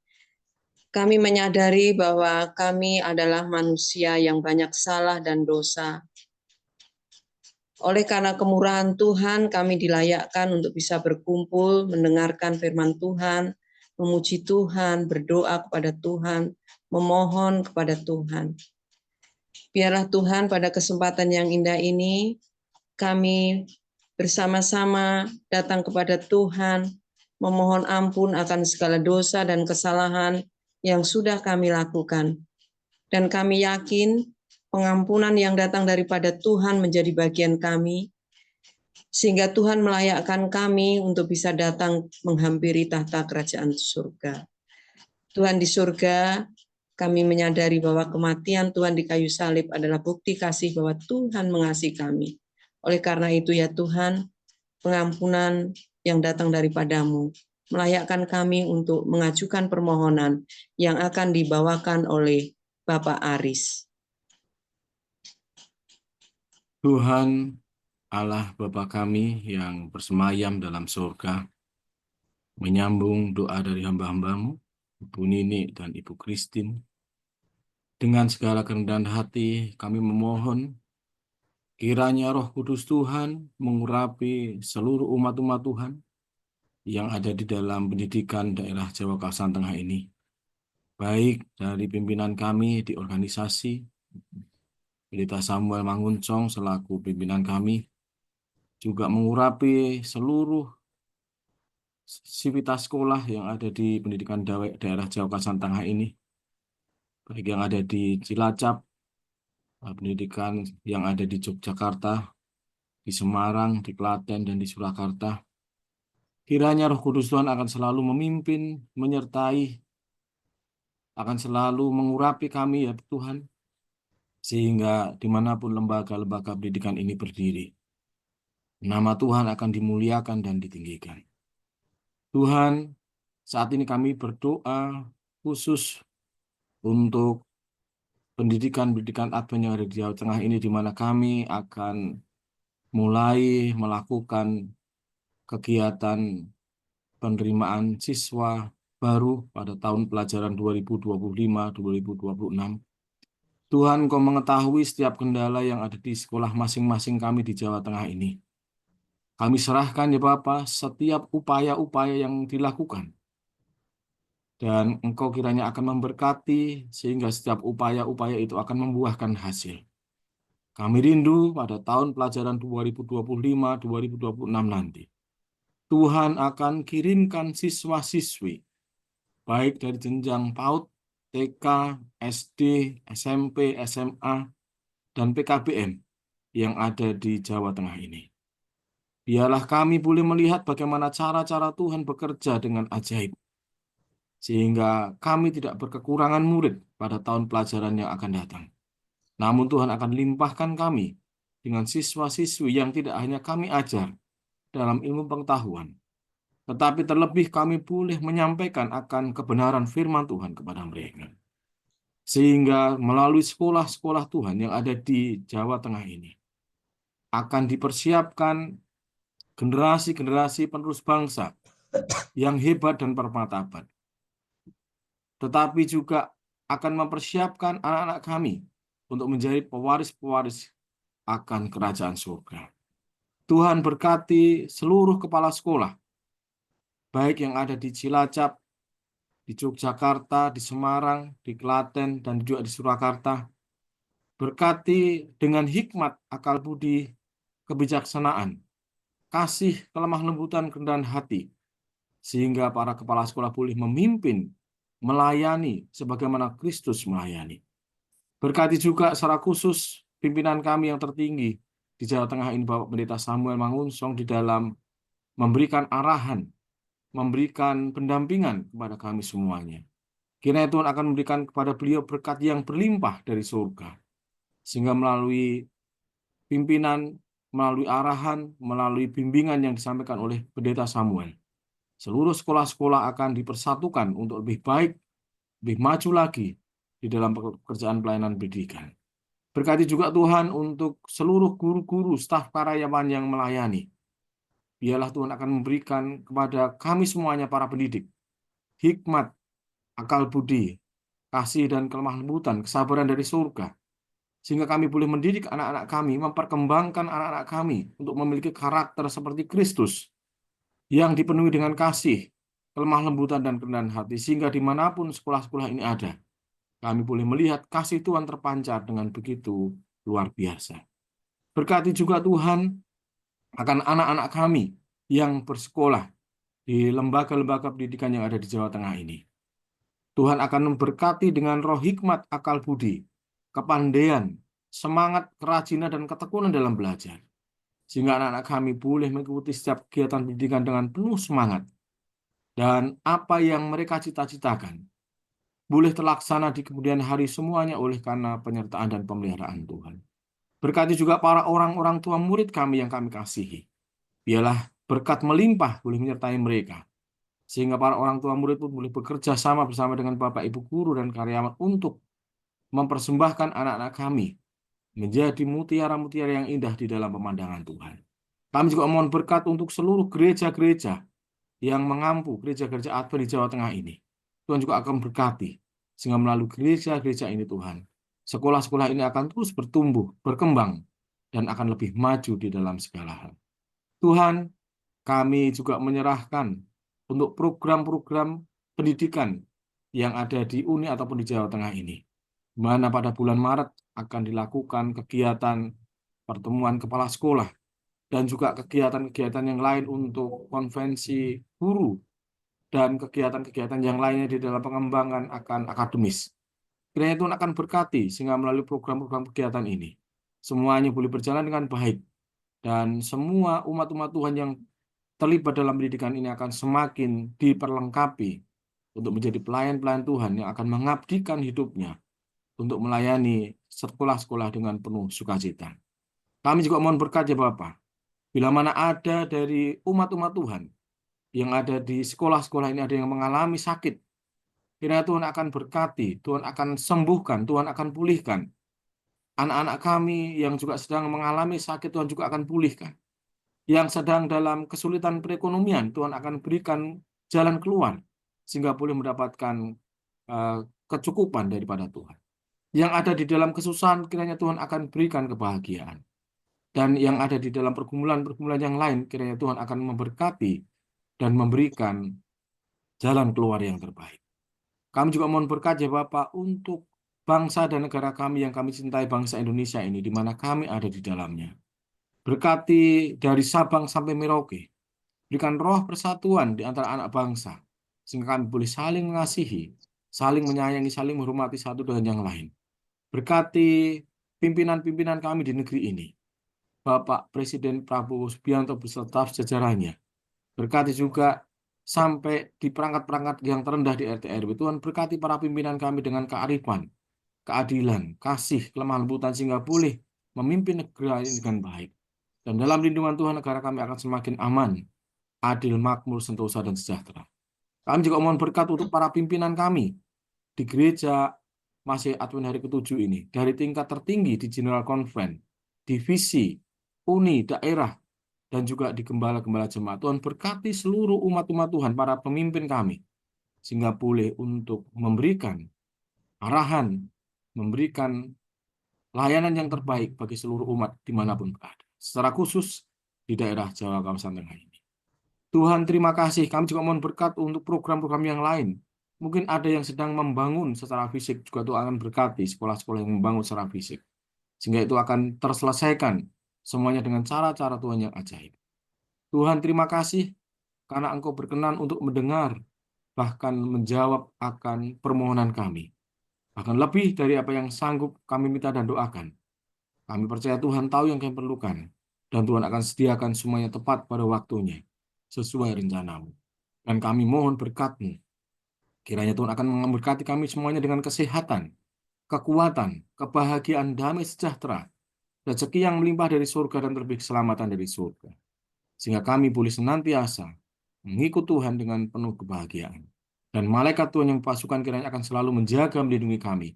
menyadari bahwa kami adalah manusia yang banyak salah dan dosa. Oleh karena kemurahan Tuhan, kami dilayakkan untuk bisa berkumpul, mendengarkan firman Tuhan, memuji Tuhan, berdoa kepada Tuhan, memohon kepada Tuhan. Biarlah Tuhan pada kesempatan yang indah ini, kami bersama-sama datang kepada Tuhan, memohon ampun akan segala dosa dan kesalahan yang sudah kami lakukan. Dan kami yakin pengampunan yang datang daripada Tuhan menjadi bagian kami, sehingga Tuhan melayakkan kami untuk bisa datang menghampiri tahta kerajaan surga. Tuhan di surga, kami menyadari bahwa kematian Tuhan di kayu salib adalah bukti kasih bahwa Tuhan mengasihi kami. Oleh karena itu ya Tuhan, pengampunan yang datang daripada-Mu melayakkan kami untuk mengajukan permohonan yang akan dibawakan oleh Bapak Aris. Tuhan Allah Bapa kami yang bersemayam dalam surga, menyambung doa dari hamba-hamba-Mu, Ibu Nini dan Ibu Christine. Dengan segala kerendahan hati kami memohon kiranya Roh Kudus Tuhan mengurapi seluruh umat-umat Tuhan yang ada di dalam pendidikan daerah Jawa kawasan tengah ini. Baik dari pimpinan kami di organisasi, Pendeta Samuel Manguncong selaku pimpinan kami, juga mengurapi seluruh sivitas sekolah yang ada di pendidikan daerah Jawa kawasan tengah ini. Baik yang ada di Cilacap, pendidikan yang ada di Yogyakarta, di Semarang, di Klaten, dan di Surakarta. Kiranya Roh Kudus Tuhan akan selalu memimpin, menyertai, akan selalu mengurapi kami ya Tuhan, sehingga dimanapun lembaga-lembaga pendidikan ini berdiri, nama Tuhan akan dimuliakan dan ditinggikan. Tuhan, saat ini kami berdoa khusus untuk pendidikan Advent yang ada di Jawa Tengah ini, di mana kami akan mulai melakukan kegiatan penerimaan siswa baru pada tahun pelajaran 2025-2026. Tuhan, Engkau mengetahui setiap kendala yang ada di sekolah masing-masing kami di Jawa Tengah ini. Kami serahkan ya Bapa setiap upaya-upaya yang dilakukan. Dan Engkau kiranya akan memberkati sehingga setiap upaya-upaya itu akan membuahkan hasil. Kami rindu pada tahun pelajaran 2025-2026 nanti, Tuhan akan kirimkan siswa-siswi, baik dari jenjang PAUD, TK, SD, SMP, SMA, dan PKBM yang ada di Jawa Tengah ini. Biarlah kami boleh melihat bagaimana cara-cara Tuhan bekerja dengan ajaib, sehingga kami tidak berkekurangan murid pada tahun pelajaran yang akan datang. Namun Tuhan akan limpahkan kami dengan siswa-siswi yang tidak hanya kami ajar dalam ilmu pengetahuan, tetapi terlebih kami boleh menyampaikan akan kebenaran firman Tuhan kepada mereka. Sehingga melalui sekolah-sekolah Tuhan yang ada di Jawa Tengah ini, akan dipersiapkan generasi-generasi penerus bangsa yang hebat dan bermartabat. Tetapi juga akan mempersiapkan anak-anak kami untuk menjadi pewaris-pewaris akan kerajaan surga. Tuhan berkati seluruh kepala sekolah, baik yang ada di Cilacap, di Yogyakarta, di Semarang, di Klaten, dan juga di Surakarta. Berkati dengan hikmat, akal budi, kebijaksanaan, kasih, kelemah lembutan, kerendahan hati, sehingga para kepala sekolah boleh memimpin, melayani sebagaimana Kristus melayani. Berkati juga secara khusus pimpinan kami yang tertinggi di Jawa Tengah ini, Bapak Pendeta Samuel Mangunsong, di dalam memberikan arahan, memberikan pendampingan kepada kami semuanya. Kiranya Tuhan akan memberikan kepada beliau berkat yang berlimpah dari surga, sehingga melalui pimpinan, melalui arahan, melalui bimbingan yang disampaikan oleh Pendeta Samuel, seluruh sekolah-sekolah akan dipersatukan untuk lebih baik, lebih maju lagi di dalam pekerjaan pelayanan pendidikan. Berkati juga Tuhan untuk seluruh guru-guru, staf karyawan yang melayani. Biarlah Tuhan akan memberikan kepada kami semuanya para pendidik hikmat, akal budi, kasih dan kelemah lembutan, kesabaran dari surga, sehingga kami boleh mendidik anak-anak kami, memperkembangkan anak-anak kami untuk memiliki karakter seperti Kristus, yang dipenuhi dengan kasih, kelemah lembutan, dan kerendahan hati, sehingga dimanapun sekolah-sekolah ini ada, kami boleh melihat kasih Tuhan terpancar dengan begitu luar biasa. Berkati juga Tuhan akan anak-anak kami yang bersekolah di lembaga-lembaga pendidikan yang ada di Jawa Tengah ini. Tuhan akan memberkati dengan roh hikmat, akal budi, kepandaian, semangat, kerajinan, dan ketekunan dalam belajar, sehingga anak-anak kami boleh mengikuti setiap kegiatan pendidikan dengan penuh semangat, dan apa yang mereka cita-citakan boleh terlaksana di kemudian hari semuanya oleh karena penyertaan dan pemeliharaan Tuhan. Berkati juga para orang-orang tua murid kami yang kami kasihi. Biarlah berkat melimpah boleh menyertai mereka, sehingga para orang tua murid pun boleh bekerja sama bersama dengan Bapak Ibu guru dan karyawan untuk mempersembahkan anak-anak kami menjadi mutiara-mutiara yang indah di dalam pemandangan Tuhan. Kami juga mohon berkat untuk seluruh gereja-gereja yang mengampu gereja-gereja Advent di Jawa Tengah ini. Tuhan juga akan berkati, sehingga melalui gereja-gereja ini Tuhan, sekolah-sekolah ini akan terus bertumbuh, berkembang, dan akan lebih maju di dalam segala hal. Tuhan, kami juga menyerahkan untuk program-program pendidikan yang ada di UNI ataupun di Jawa Tengah ini, di mana pada bulan Maret akan dilakukan kegiatan pertemuan kepala sekolah dan juga kegiatan-kegiatan yang lain untuk konvensi guru dan kegiatan-kegiatan yang lainnya di dalam pengembangan akan akademis. Kiranya Tuhan akan berkati sehingga melalui program-program kegiatan ini semuanya boleh berjalan dengan baik, dan semua umat-umat Tuhan yang terlibat dalam pendidikan ini akan semakin diperlengkapi untuk menjadi pelayan-pelayan Tuhan yang akan mengabdikan hidupnya untuk melayani sekolah-sekolah dengan penuh sukacita. Kami juga mohon berkat ya Bapak, bila mana ada dari umat-umat Tuhan yang ada di sekolah-sekolah ini ada yang mengalami sakit, kiranya Tuhan akan berkati, Tuhan akan sembuhkan, Tuhan akan pulihkan. Anak-anak kami yang juga sedang mengalami sakit, Tuhan juga akan pulihkan. Yang sedang dalam kesulitan perekonomian, Tuhan akan berikan jalan keluar, sehingga boleh mendapatkan kecukupan daripada Tuhan. Yang ada di dalam kesusahan, kiranya Tuhan akan berikan kebahagiaan. Dan yang ada di dalam pergumulan-pergumulan yang lain, kiranya Tuhan akan memberkati dan memberikan jalan keluar yang terbaik. Kami juga mohon berkat ya Bapak untuk bangsa dan negara kami yang kami cintai, bangsa Indonesia ini, di mana kami ada di dalamnya. Berkati dari Sabang sampai Merauke. Berikan roh persatuan di antara anak bangsa, sehingga kami boleh saling mengasihi, saling menyayangi, saling menghormati satu dengan yang lain. Berkati pimpinan-pimpinan kami di negeri ini, Bapak Presiden Prabowo Subianto beserta sejajarannya. Berkati juga sampai di perangkat-perangkat yang terendah di RT RW. Tuhan berkati para pimpinan kami dengan kearifan, keadilan, kasih, kelemah lembutan, sehingga boleh memimpin negara ini dengan baik. Dan dalam lindungan Tuhan, negara kami akan semakin aman, adil, makmur, sentosa, dan sejahtera. Kami juga mohon berkat untuk para pimpinan kami di gereja Masih Advent hari ke-7 ini, dari tingkat tertinggi di General Conference, divisi, uni, daerah, dan juga di gembala-gembala jemaat. Tuhan berkati seluruh umat-umat Tuhan, para pemimpin kami, sehingga boleh untuk memberikan arahan, memberikan layanan yang terbaik bagi seluruh umat dimanapun berada, secara khusus di daerah Jawa kawasan tengah ini. Tuhan terima kasih. Kami juga mohon berkat untuk program-program yang lain. Mungkin ada yang sedang membangun secara fisik, juga Tuhan akan berkati sekolah-sekolah yang membangun secara fisik, sehingga itu akan terselesaikan semuanya dengan cara-cara Tuhan yang ajaib. Tuhan terima kasih karena Engkau berkenan untuk mendengar, bahkan menjawab akan permohonan kami. Bahkan lebih dari apa yang sanggup kami minta dan doakan. Kami percaya Tuhan tahu yang kami perlukan, dan Tuhan akan sediakan semuanya tepat pada waktunya, sesuai rencanamu. Dan kami mohon berkat-Mu. Kiranya Tuhan akan memberkati kami semuanya dengan kesehatan, kekuatan, kebahagiaan, damai sejahtera, rezeki yang melimpah dari surga, dan terlebih keselamatan dari surga. Sehingga kami boleh senantiasa mengikut Tuhan dengan penuh kebahagiaan. Dan malaikat Tuhan yang pasukan kiranya akan selalu menjaga, melindungi kami,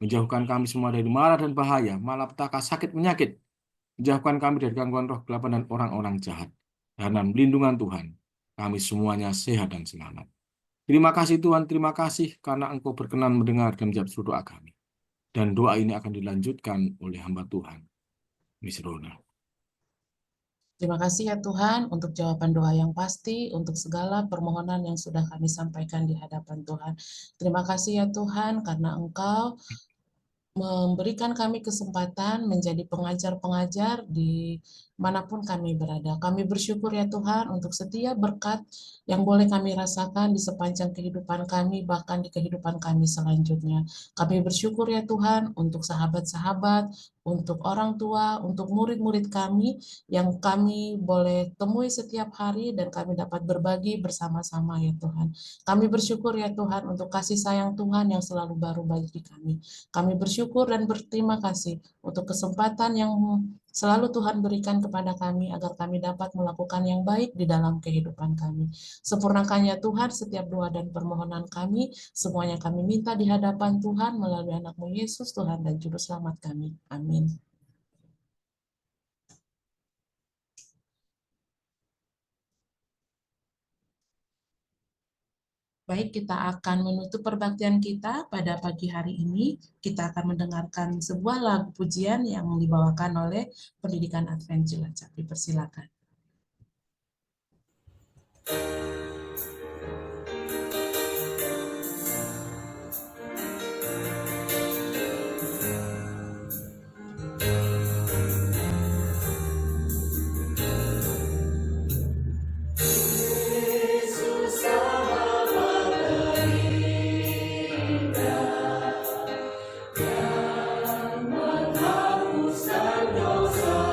menjauhkan kami semua dari mara dan bahaya, malapetaka, sakit, penyakit, menjauhkan kami dari gangguan roh kegelapan dan orang-orang jahat. Karena melindungan Tuhan, kami semuanya sehat dan selamat. Terima kasih Tuhan, terima kasih karena Engkau berkenan mendengar dan menjawab seluruh doa kami. Dan doa ini akan dilanjutkan oleh hamba Tuhan, Miss Rona. Terima kasih ya Tuhan untuk jawaban doa yang pasti, untuk segala permohonan yang sudah kami sampaikan di hadapan Tuhan. Terima kasih ya Tuhan karena Engkau memberikan kami kesempatan menjadi pengajar-pengajar di manapun kami berada. Kami bersyukur ya Tuhan untuk setiap berkat yang boleh kami rasakan di sepanjang kehidupan kami, bahkan di kehidupan kami selanjutnya. Kami bersyukur ya Tuhan untuk sahabat-sahabat, untuk orang tua, untuk murid-murid kami yang kami boleh temui setiap hari dan kami dapat berbagi bersama-sama ya Tuhan. Kami bersyukur ya Tuhan untuk kasih sayang Tuhan yang selalu baru bagi kami. Kami bersyukur dan berterima kasih untuk kesempatan yang selalu Tuhan berikan kepada kami agar kami dapat melakukan yang baik di dalam kehidupan kami. Sempurnakan ya Tuhan setiap doa dan permohonan kami, semuanya kami minta di hadapan Tuhan melalui anak-Mu Yesus Tuhan dan Juru Selamat kami. Amin. Baik, kita akan menutup perbaktian kita pada pagi hari ini. Kita akan mendengarkan sebuah lagu pujian yang dibawakan oleh Pendidikan Advent Cilacap. Dipersilakan. Dosa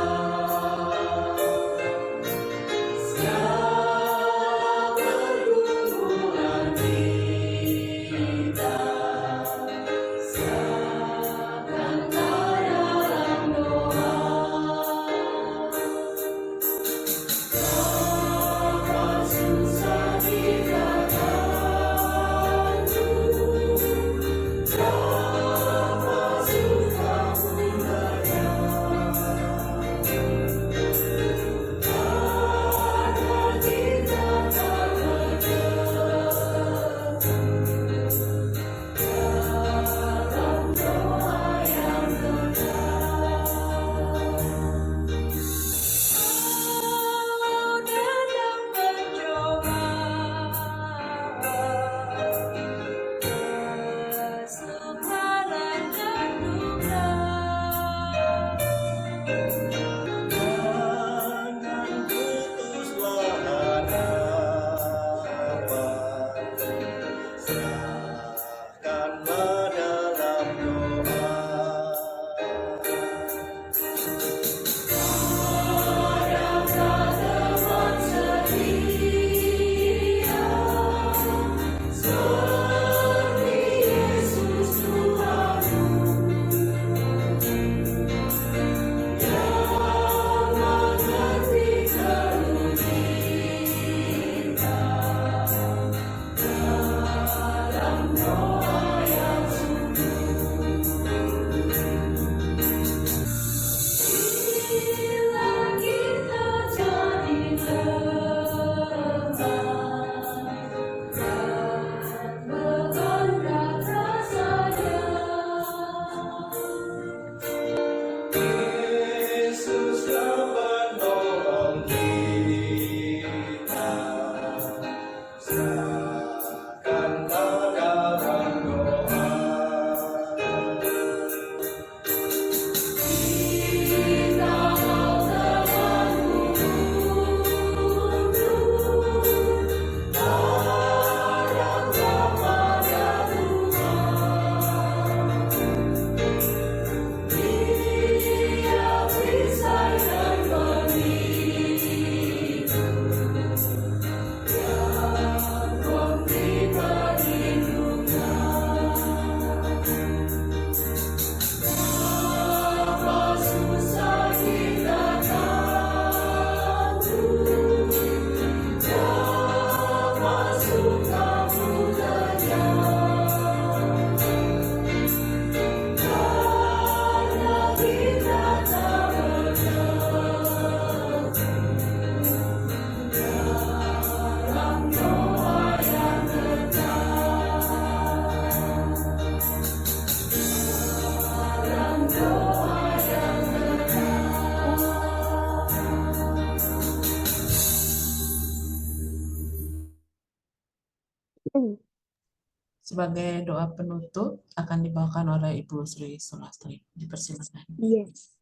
Sebagai doa penutup akan dibawakan oleh Ibu Sri Sulastri. Dipersilakan. Yes.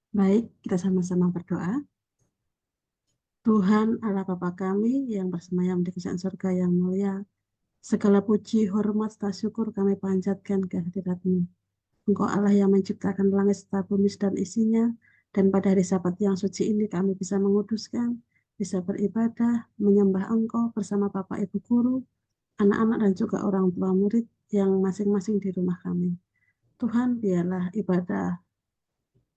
Baik, kita sama-sama berdoa. Tuhan Allah Bapa kami yang bersemayam di kerajaan surga yang mulia, segala puji, hormat, serta syukur kami panjatkan ke hadirat-Mu. Engkau Allah yang menciptakan langit serta bumi dan isinya, dan pada hari Sabat yang suci ini kami bisa menguduskan, bisa beribadah, menyembah Engkau bersama Bapak Ibu Guru, anak-anak dan juga orang tua murid yang masing-masing di rumah kami. Tuhan, biarlah ibadah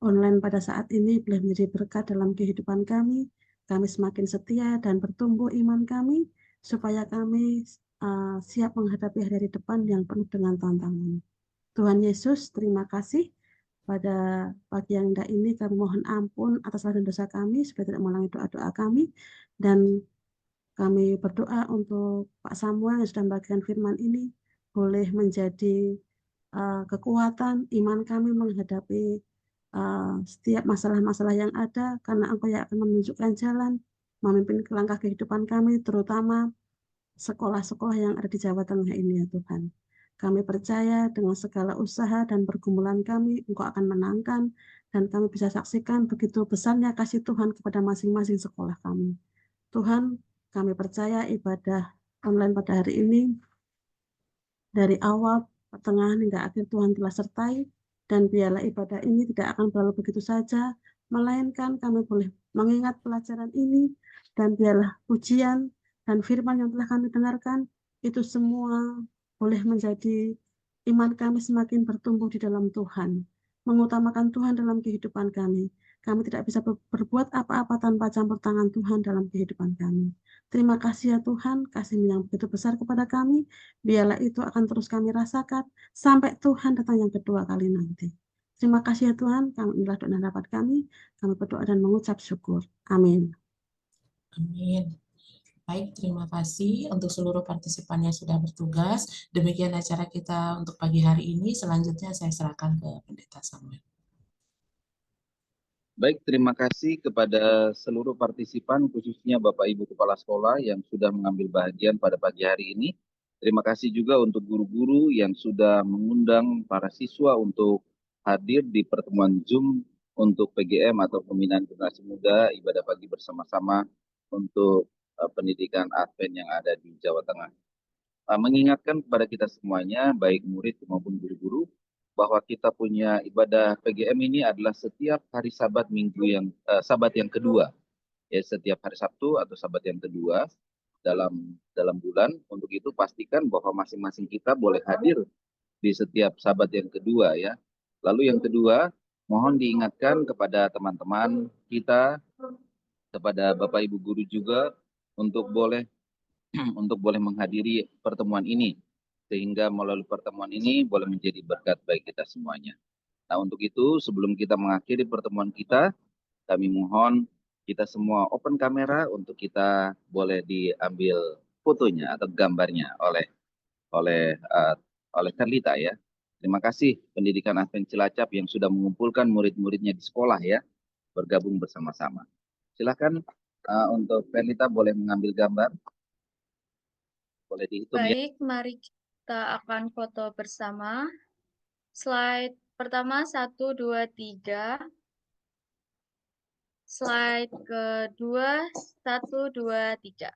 online pada saat ini boleh menjadi berkat dalam kehidupan kami. Kami semakin setia dan bertumbuh iman kami, supaya kami siap menghadapi hari depan yang penuh dengan tantangan. Tuhan Yesus, terima kasih. Pada pagi yang indah ini kami mohon ampun atas kesalahan dosa kami, supaya tidak mengulangi doa-doa kami. Dan kami berdoa untuk Pak Samuel yang sudah membagikan firman ini, boleh menjadi kekuatan iman kami menghadapi setiap masalah-masalah yang ada, karena Engkau yang akan menunjukkan jalan, memimpin langkah kehidupan kami, terutama sekolah-sekolah yang ada di Jawa Tengah ini ya Tuhan. Kami percaya dengan segala usaha dan pergumulan kami, Engkau akan menangkan, dan kami bisa saksikan begitu besarnya kasih Tuhan kepada masing-masing sekolah kami. Tuhan, kami percaya ibadah online pada hari ini, dari awal, pertengahan hingga akhir Tuhan telah sertai, dan biarlah ibadah ini tidak akan berlalu begitu saja, melainkan kami boleh mengingat pelajaran ini, dan biarlah pujian dan firman yang telah kami dengarkan, itu semua boleh menjadi iman kami semakin bertumbuh di dalam Tuhan, mengutamakan Tuhan dalam kehidupan kami. Kami tidak bisa berbuat apa-apa tanpa campur tangan Tuhan dalam kehidupan kami. Terima kasih ya Tuhan, kasih-Mu yang begitu besar kepada kami. Biarlah itu akan terus kami rasakan sampai Tuhan datang yang kedua kali nanti. Terima kasih ya Tuhan, inilah doa dan harapan kami berdoa dan mengucap syukur. Amin. Amin. Baik, terima kasih untuk seluruh partisipan yang sudah bertugas. Demikian acara kita untuk pagi hari ini. Selanjutnya saya serahkan ke Pendeta Samuel. Baik, terima kasih kepada seluruh partisipan, khususnya Bapak Ibu Kepala Sekolah yang sudah mengambil bahagian pada pagi hari ini. Terima kasih juga untuk guru-guru yang sudah mengundang para siswa untuk hadir di pertemuan Zoom untuk PGM atau Pembinaan Generasi Muda Ibadah Pagi Bersama-sama untuk pendidikan Advent yang ada di Jawa Tengah. Mengingatkan kepada kita semuanya, baik murid maupun guru-guru, bahwa kita punya ibadah PGM ini adalah setiap hari Sabat Sabat yang kedua, ya setiap hari Sabtu atau Sabat yang kedua dalam bulan. Untuk itu pastikan bahwa masing-masing kita boleh hadir di setiap Sabat yang kedua ya. Lalu yang kedua, mohon diingatkan kepada teman-teman kita, kepada Bapak Ibu guru juga untuk boleh menghadiri pertemuan ini, sehingga melalui pertemuan ini boleh menjadi berkat bagi kita semuanya. Nah, untuk itu sebelum kita mengakhiri pertemuan kita, kami mohon kita semua open kamera untuk kita boleh diambil fotonya atau gambarnya oleh Carlita ya. Terima kasih Pendidikan Advent Cilacap yang sudah mengumpulkan murid-muridnya di sekolah ya, bergabung bersama-sama. Silakan untuk Carlita boleh mengambil gambar. Boleh dihitung ya. Baik, mari kita akan foto bersama. Slide pertama 1, 2, 3. Slide kedua 1, 2, 3.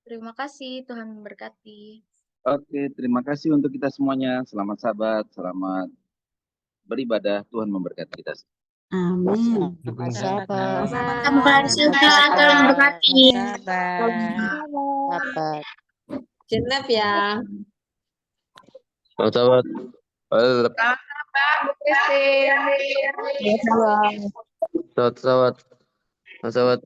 Terima kasih, Tuhan memberkati. Oke, terima kasih untuk kita semuanya. Selamat Sabat, selamat beribadah. Tuhan memberkati kita. Amin. Sabar. Tuhan memberkati. Sabar. Genap ya. Selamat Sabat. Bu Christine. Selamat Sabat.